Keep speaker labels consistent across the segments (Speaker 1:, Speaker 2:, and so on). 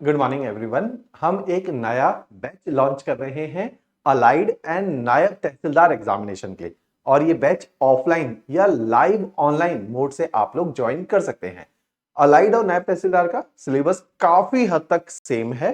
Speaker 1: Good morning everyone. हम एक नया बैच लॉन्च कर रहे हैं अलाइड एंड नायब तहसीलदार एग्जामिनेशन के लिए। और ये बैच ऑफलाइन या लाइव ऑनलाइन मोड से आप लोग ज्वाइन कर सकते हैं। अलाइड और नायब तहसीलदार का सिलेबस काफी हद तक सेम है।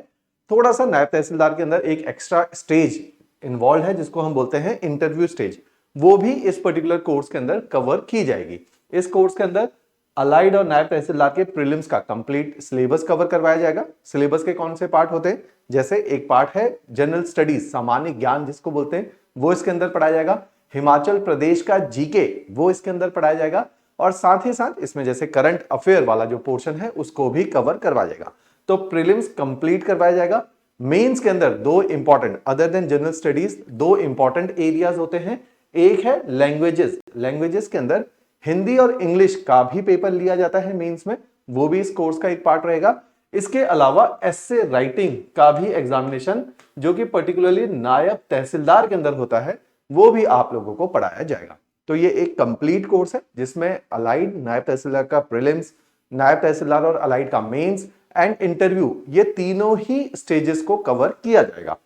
Speaker 1: थोड़ा सा नायब तहसीलदार के अंदर एक एक्स्ट्रा स्टेज इन्वॉल्व है जिसको हम बोलते हैं इंटरव्यू स्टेज। वो भी इस पर्टिकुलर कोर्स के अंदर कवर की जाएगी। इस कोर्स के अंदर अलाइड और नायब तहसीलदार के प्रीलिम्स का कंप्लीट सिलेबस कवर करवाया जाएगा। सिलेबस के कौन से पार्ट होते हैं, जैसे एक पार्ट है जनरल स्टडीज, सामान्य ज्ञान जिसको बोलते हैं, वो इसके अंदर पढ़ाया जाएगा। हिमाचल प्रदेश का जीके वो इसके अंदर पढ़ाया जाएगा। और साथ ही साथ इसमें जैसे करंट अफेयर वाला जो पोर्शन है उसको भी कवर करवाया जाएगा। तो प्रीलिम्स कंप्लीट करवाया जाएगा। मेंस के अंदर दो important, other than general studies, दो इंपॉर्टेंट एरियाज होते हैं। एक है लैंग्वेजेस। लैंग्वेजेस के अंदर हिंदी और इंग्लिश का भी पेपर लिया जाता है मेंस में, वो भी इस कोर्स का एक पार्ट रहेगा। इसके अलावा एस्से राइटिंग का भी एग्जामिनेशन जो कि पर्टिकुलरली नायब तहसीलदार के अंदर होता है, वो भी आप लोगों को पढ़ाया जाएगा। तो ये एक कंप्लीट कोर्स है जिसमें अलाइड, नायब तहसीलदार का प्रीलिम्स, नायब तहसीलदार और अलाइड का मेंस एंड इंटरव्यू, ये तीनों ही स्टेजेस को कवर किया जाएगा।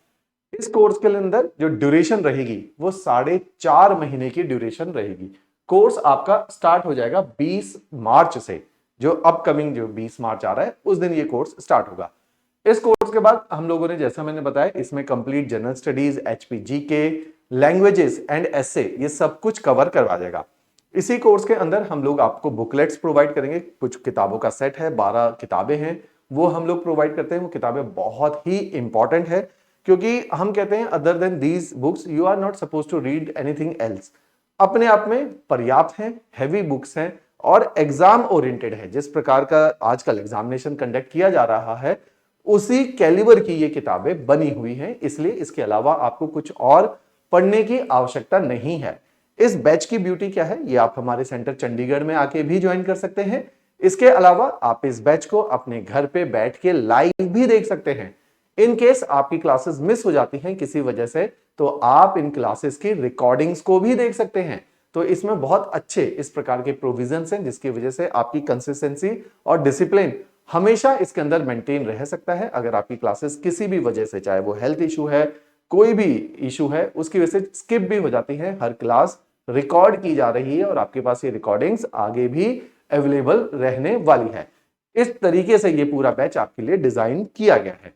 Speaker 1: इस कोर्स के अंदर जो ड्यूरेशन रहेगी वो 4.5 महीने की ड्यूरेशन रहेगी। कोर्स आपका स्टार्ट हो जाएगा 20 मार्च से, जो अपकमिंग जो 20 मार्च आ रहा है उस दिन ये कोर्स स्टार्ट होगा। इस कोर्स के बाद हम लोगों ने, जैसा मैंने बताया, इसमें कंप्लीट जनरल स्टडीज, एचपीजी के, लैंग्वेजेस एंड एस्से, ये सब कुछ कवर करवा जाएगा। इसी कोर्स के अंदर हम लोग आपको बुकलेट्स प्रोवाइड करेंगे। कुछ किताबों का सेट है, 12 किताबें हैं, वो हम लोग प्रोवाइड करते हैं। वो किताबें बहुत ही इंपॉर्टेंट है क्योंकि हम कहते हैं other than these books you are not suppose to read anything else. अपने आप में पर्याप्त हैं, हैवी बुक्स हैं और एग्जाम ओरिएंटेड है। जिस प्रकार का आजकल एग्जामिनेशन कंडक्ट किया जा रहा है उसी कैलिबर की ये किताबें बनी हुई हैं, इसलिए इसके अलावा आपको कुछ और पढ़ने की आवश्यकता नहीं है। इस बैच की ब्यूटी क्या है, ये आप हमारे सेंटर चंडीगढ़ में आके भी ज्वाइन कर सकते हैं। इसके अलावा आप इस बैच को अपने घर पे बैठ के लाइव भी देख सकते हैं। इन केस आपकी क्लासेस मिस हो जाती हैं किसी वजह से, तो आप इन क्लासेस की रिकॉर्डिंग्स को भी देख सकते हैं। तो इसमें बहुत अच्छे इस प्रकार के प्रोविजंस हैं जिसकी वजह से आपकी कंसिस्टेंसी और डिसिप्लिन हमेशा इसके अंदर मेंटेन रह सकता है। अगर आपकी क्लासेस किसी भी वजह से, चाहे वो हेल्थ इशू है, कोई भी इशू है, उसकी वजह से स्किप भी हो जाती है, हर क्लास रिकॉर्ड की जा रही है और आपके पास ये रिकॉर्डिंग्स आगे भी अवेलेबल रहने वाली है। इस तरीके से ये पूरा बैच आपके लिए डिजाइन किया गया है।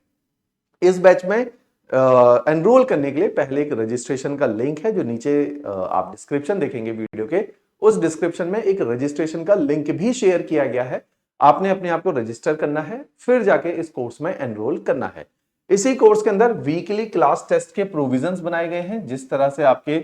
Speaker 1: इस बैच में एनरोल करने के लिए पहले एक रजिस्ट्रेशन का लिंक है जो नीचे आप डिस्क्रिप्शन देखेंगे वीडियो के, उस डिस्क्रिप्शन में एक रजिस्ट्रेशन का लिंक भी शेयर किया गया है। आपने अपने आप को रजिस्टर करना है, फिर जाके इस कोर्स में एनरोल करना है। इसी कोर्स के अंदर वीकली क्लास टेस्ट के प्रोविजंस बनाए गए हैं। जिस तरह से आपके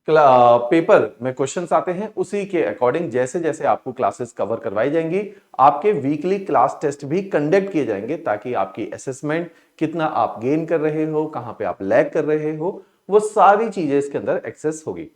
Speaker 1: पेपर में क्वेश्चंस आते हैं उसी के अकॉर्डिंग जैसे जैसे आपको क्लासेस कवर करवाई जाएंगी, आपके वीकली क्लास टेस्ट भी कंडक्ट किए जाएंगे ताकि आपकी असेसमेंट, कितना आप गेन कर रहे हो, कहां पे आप लैग कर रहे हो, वो सारी चीजें इसके अंदर एक्सेस होगी।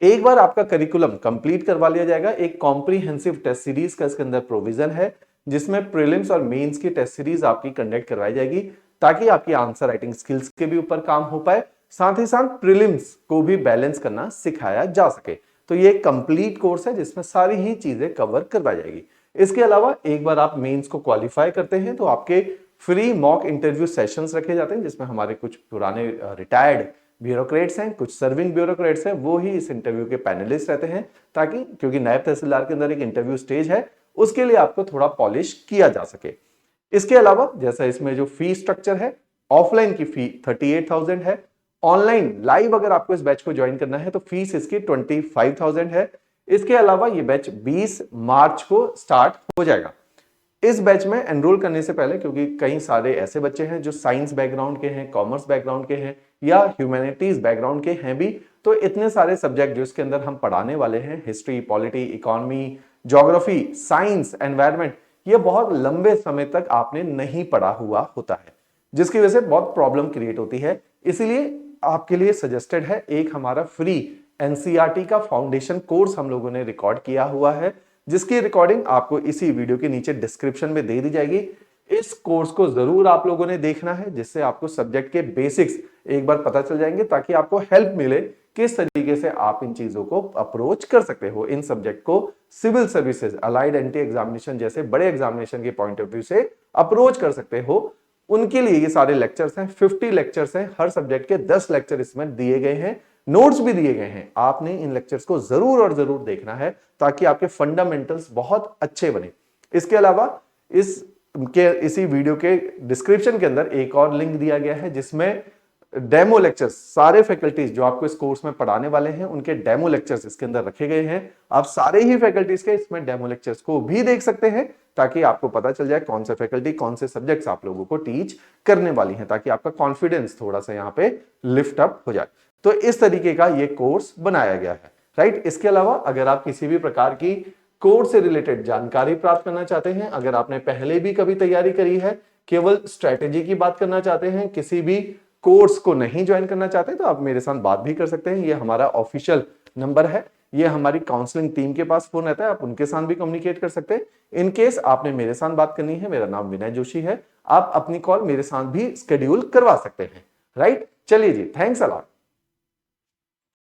Speaker 1: एक बार आपका करिकुलम कंप्लीट करवा लिया जाएगा, एक कॉम्प्रिहेंसिव टेस्ट सीरीज का इसके अंदर प्रोविजन है जिसमें प्रीलिम्स और मेंस की टेस्ट सीरीज आपकी कंडक्ट करवाई जाएगी ताकि आपकी आंसर राइटिंग स्किल्स के भी ऊपर काम हो पाए, साथ ही साथ प्रीलिम्स को भी बैलेंस करना सिखाया जा सके। तो ये एक कंप्लीट कोर्स है जिसमें सारी ही चीजें कवर करवाई जाएगी। इसके अलावा एक बार आप मेंस को क्वालिफाई करते हैं तो आपके फ्री मॉक इंटरव्यू सेशंस रखे जाते हैं जिसमें हमारे कुछ पुराने रिटायर्ड ब्यूरोक्रेट्स हैं, कुछ सर्विंग ब्यूरोक्रेट्स हैं, वो ही इस इंटरव्यू के पैनलिस्ट रहते हैं ताकि, क्योंकि नायब तहसीलदार के अंदर एक इंटरव्यू स्टेज है, उसके लिए आपको थोड़ा पॉलिश किया जा सके। इसके अलावा जैसा इसमें जो फी स्ट्रक्चर है, ऑफलाइन की फी 38,000 है, ऑनलाइन लाइव अगर आपको इस बैच को ज्वाइन करना है तो फीस इसकी 25,000 है। इसके अलावा ये बैच 20 मार्च को स्टार्ट हो जाएगा। इस बैच में एनरोल करने से पहले, क्योंकि कई सारे ऐसे बच्चे हैं जो साइंस बैकग्राउंड के हैं, कॉमर्स बैकग्राउंड के हैं या ह्यूमैनिटीज बैकग्राउंड के हैं भी, तो इतने सारे सब्जेक्ट जो इसके अंदर हम पढ़ाने वाले हैं, history, polity, economy, geography, science, environment, ये बहुत लंबे समय तक आपने नहीं पढ़ा हुआ होता है जिसकी वजह से बहुत प्रॉब्लम क्रिएट होती है। इसीलिए आपके लिए सजेस्टेड है एक हमारा फ्री एनसीईआरटी का फाउंडेशन कोर्स हम लोगों ने रिकॉर्ड किया हुआ है जिसकी रिकॉर्डिंग आपको इसी वीडियो के नीचे डिस्क्रिप्शन में दे दी जाएगी। इस कोर्स को जरूर आप लोगों ने देखना है जिससे आपको सब्जेक्ट के बेसिक्स एक बार पता चल जाएंगे ताकि आपको हेल्प मिले किस तरीके से आप इन चीजों को अप्रोच कर सकते हो, इन सब्जेक्ट को सिविल सर्विसेज, अलाइड एंटी एग्जामिनेशन जैसे बड़े एग्जामिनेशन के पॉइंट ऑफ व्यू से अप्रोच कर सकते हो। उनके लिए ये सारे लेक्चर्स हैं। 50 लेक्चर्स हैं, हर सब्जेक्ट के 10 लेक्चर इसमें दिए गए हैं, नोट्स भी दिए गए हैं। आपने इन लेक्चर्स को जरूर और जरूर देखना है ताकि आपके फंडामेंटल्स बहुत अच्छे बने। इसके अलावा इसी वीडियो के डिस्क्रिप्शन के अंदर एक और लिंक दिया गया है जिसमें डेमो लेक्चर्स, सारे फैकल्टीज जो आपको इस कोर्स में पढ़ाने वाले हैं उनके डेमो लेक्चर्स इसके अंदर रखे गए हैं। आप सारे ही फैकल्टीज के इसमें डेमो लेक्चर्स को भी देख सकते हैं ताकि आपको पता चल जाए कौन से फैकल्टी कौन से सब्जेक्ट्स आप लोगों को टीच करने वाली हैं, ताकि आपका कॉन्फिडेंस थोड़ा सा यहाँ पे लिफ्ट अप हो जाए। तो इस तरीके का ये कोर्स बनाया गया है, राइट। इसके अलावा अगर आप किसी भी प्रकार की कोर्स से रिलेटेड जानकारी प्राप्त करना चाहते हैं, अगर आपने पहले भी कभी तैयारी करी है, केवल स्ट्रेटेजी की बात करना चाहते हैं, किसी भी कोर्स को नहीं ज्वाइन करना चाहते, तो आप मेरे साथ बात भी कर सकते हैं। ये हमारा ऑफिशियल नंबर है, ये हमारी काउंसलिंग टीम के पास फोन रहता है, आप उनके साथ भी कम्युनिकेट कर सकते हैं। इन केस आपने मेरे साथ बात करनी है, मेरा नाम विनय जोशी है, आप अपनी कॉल मेरे साथ भी शेड्यूल करवा सकते हैं, राइट। चलिए जी, थैंक्स अ लॉट।